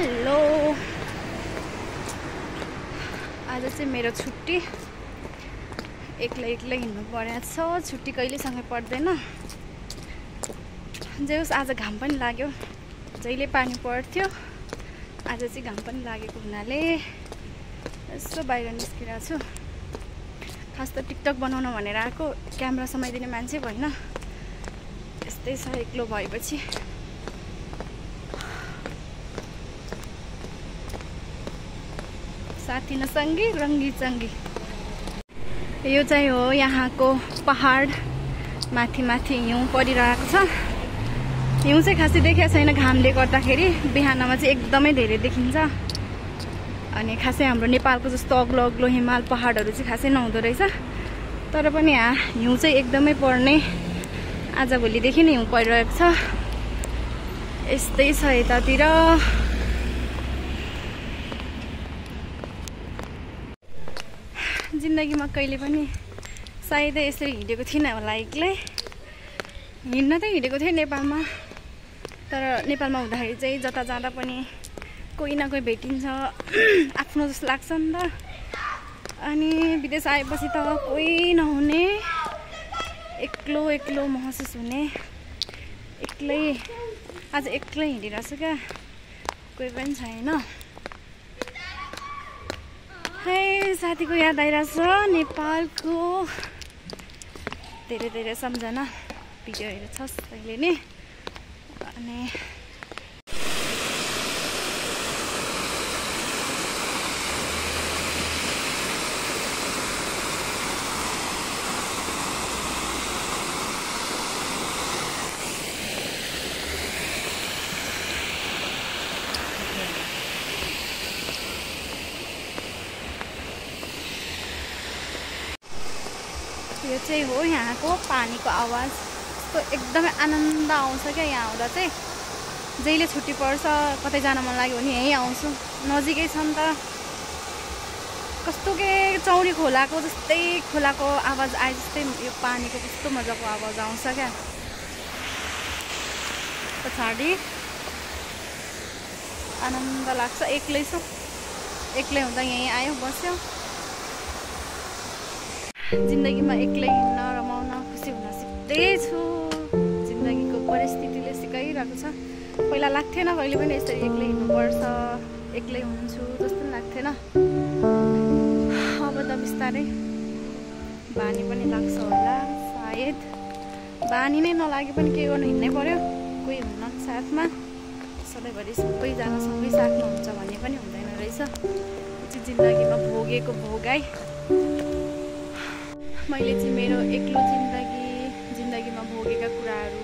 Hello आज चाहिँ मेरो छुट्टी एक्लै हिँड्नु परेको छ छुट्टी कहिलेसँग पर्दैन जे होस् आज घाम पनि लाग्यो जहिले पानी पर्थ्यो आज चाहिँ घाम पनि लागेको हुनाले यसो बाहिर निस्किरहेको छु खास त टिकटक बनाउन भनेर आएको क्यामेरा समाइदिने मान्छे भएन यस्तै छ एक्लो भएपछि साथी न सँगी रङ्गी चङ्गी यो चाहिँ हो यहाँको पहाड माथि माथि हिउँ परिरहेको छ हिउँ चाहिँ खासै देखेको छैन घामले गर्दाखेरि बिहानमा चाहिँ एकदमै धेरै देखिन्छ अनि खासै हाम्रो नेपालको जस्तो अग्लो अग्लो हिमाल पहाडहरू चाहिँ खासै नहुँदो रहेछ तर पनि यहाँ हिउँ चाहिँ एकदमै पर्ने आजभोलिदेखि नै हिउँ परिरहेको छ यस्तै छ यतातिर जिन्दगीमा कहिले पनि सायदै यसरी हिँडेको थिइनँ होला एक्लै हिँड्न त हिँडेको थिएँ नेपालमा तर नेपालमा हुँदाखेरि चाहिँ जता जाँदा पनि कोही न कोही भेटिन्छ आफ्नो जस्तो लाग्छ नि त अनि विदेश आएपछि त कोही नहुने एक्लो एक्लो महसुस हुने एक्लै आज एक्लै हिँडिरहेको छु क्या कोही पनि छैन है साथीको याद आइरहेछ नेपालको धेरै धेरै सम्झना भिडियो हेर्छस् तैँले नि अनि यो चाहिँ हो यहाँको पानीको आवाज कस्तो एकदमै आनन्द आउँछ क्या यहाँ आउँदा चाहिँ जहिले छुट्टी पर्छ कतै जान मन लाग्यो भने यहीँ आउँछु नजिकै छ नि त कस्तो के चौरी खोलाको जस्तै खोलाको आवाज आए जस्तै यो पानीको कस्तो मजाको आवाज आउँछ क्या पछाडि आनन्द लाग्छ एक्लै छु एक्लै हुँदा यहीँ आयो बस्यो जिन्दगीमा एक्लै हिँड्न रमाउन खुसी हुन सिक्दै छु जिन्दगीको परिस्थितिले सिकाइरहेको छ पहिला लाग्थेन कहिले पनि यसरी एक्लै हिँड्नुपर्छ एक्लै हुन्छु जस्तो पनि लाग्थेन अब त बिस्तारै बानी पनि लाग्छ होला सायद बानी नै नलागे पनि के गर्नु हिँड्नै पर्यो कोही हुन्न साथमा सधैँभरि सबैजना सँगै साथमा हुन्छ भन्ने पनि हुँदैन रहेछ चाहिँ जिन्दगीमा भोगेको भोगाइ मैले चाहिँ मेरो एक्लो जिन्दगीमा भोगेका कुराहरू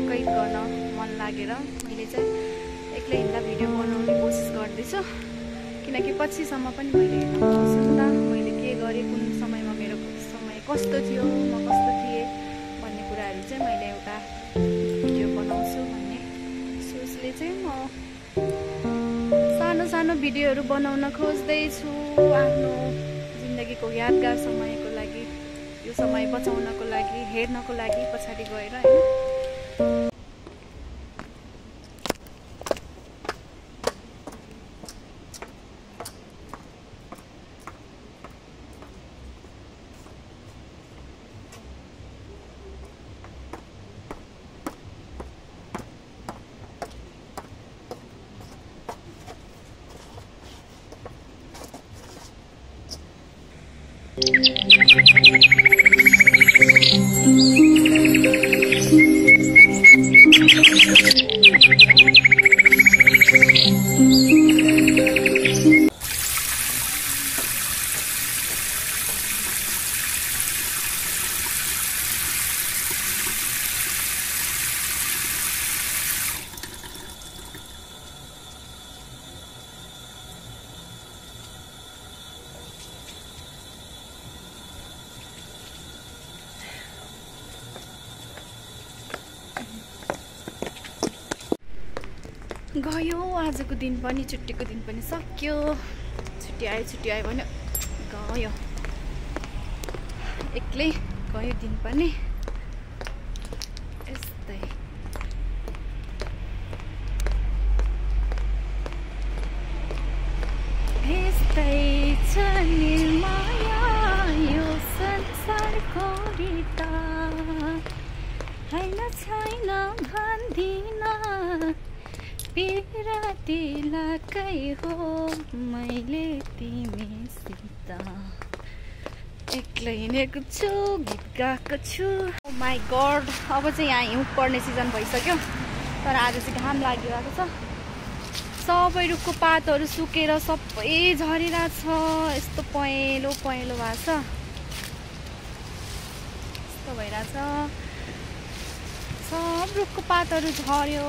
कैद गर्न मन लागेर मैले चाहिँ एक्लै हिँड्दा भिडियो बनाउने कोसिस गर्दैछु किनकि पछिसम्म पनि मैले हेर्न पाउँछु नि त मैले के गरेँ कुन समयमा मेरो समय कस्तो थियो म कस्तो थिएँ भन्ने कुराहरू चाहिँ मैले एउटा भिडियो बनाउँछु भन्ने सोचले चाहिँ म सानो सानो भिडियोहरू बनाउन खोज्दैछु आफ्नो जिन्दगीको यादगार समयको लागि यो समय बचाउनको लागि हेर्नको लागि पछाडि गएर हैन गयो आजको दिन पनि छुट्टीको दिन पनि सक्यो छुट्टी आयो भने गयो एक्लै गयो दिन पनि यस्तै पिरातीलाकै हो मैले तिमीसित एक्लै हिँडेको छु गीत गाएको छु। ओ माई गड, अब चाहिँ यहाँ हिउँ पर्ने सिजन भइसक्यो तर आज चाहिँ घाम लागिरहेको छ। सबै रुखको पातहरू सुकेर सबै झरिरहेको छ। यस्तो पहेँलो पहेँलो भएको छ, यस्तो भइरहेछ। सब रुखको पातहरू झर्यो।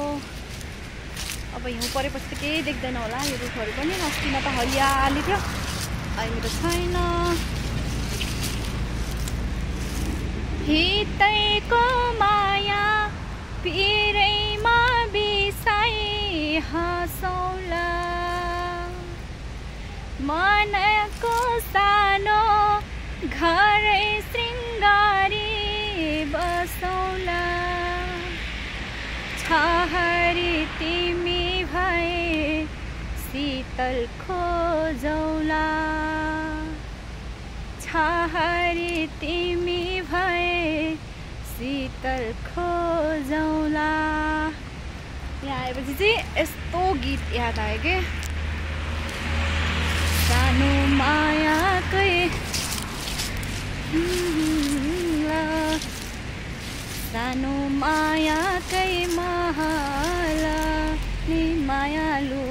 अब हिउँ परेपछि त केही देख्दैन होला यो रुखहरू पनि। अस्तिमा त हरियाली थियो, अहिले त छैन। हितैको माया पिरैमा बिसाई हँसौला, मनको सानो घरै शृङ्गारी बसौला, छहरी तिमी भए शीतल खोजौला, छहरी तिमी भए शीतल खोजौला। यहाँ आएपछि चाहिँ यस्तो गीत याद आयो के, सानो मायाकै सानो मायाकै महल नि मायालु